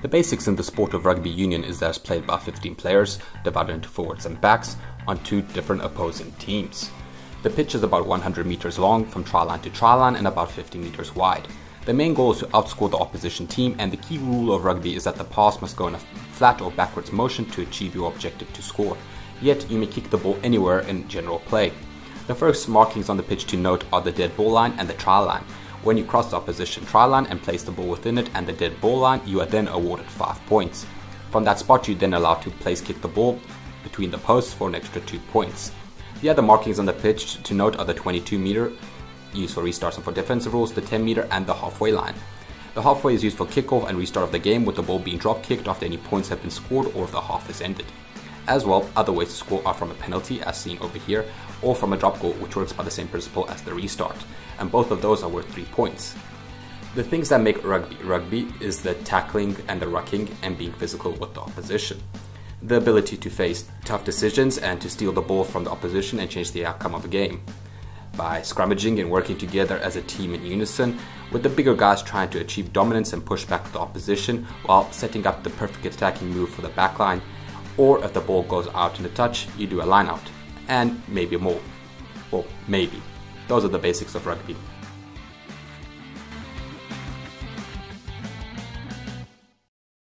The basics in the sport of rugby union is that it's played by 15 players, divided into forwards and backs, on two different opposing teams. The pitch is about 100 meters long from try line to try line and about 50 meters wide. The main goal is to outscore the opposition team, and the key rule of rugby is that the pass must go in a flat or backwards motion to achieve your objective to score. Yet, you may kick the ball anywhere in general play. The first markings on the pitch to note are the dead ball line and the try line. When you cross the opposition try line and place the ball within it and the dead ball line, you are then awarded 5 points. From that spot, you are then allowed to place kick the ball between the posts for an extra 2 points. The other markings on the pitch to note are the 22 meter, used for restarts and for defensive rules, the 10 meter and the halfway line. The halfway is used for kickoff and restart of the game, with the ball being drop kicked after any points have been scored or if the half is ended. As well, other ways to score are from a penalty, as seen over here, or from a drop goal, which works by the same principle as the restart, and both of those are worth 3 points. The things that make rugby is the tackling and the rucking and being physical with the opposition. The ability to face tough decisions and to steal the ball from the opposition and change the outcome of a game. By scrummaging and working together as a team in unison, with the bigger guys trying to achieve dominance and push back the opposition while setting up the perfect attacking move for the backline, or if the ball goes out in the touch, you do a line out, and maybe more. Well, maybe. Those are the basics of rugby.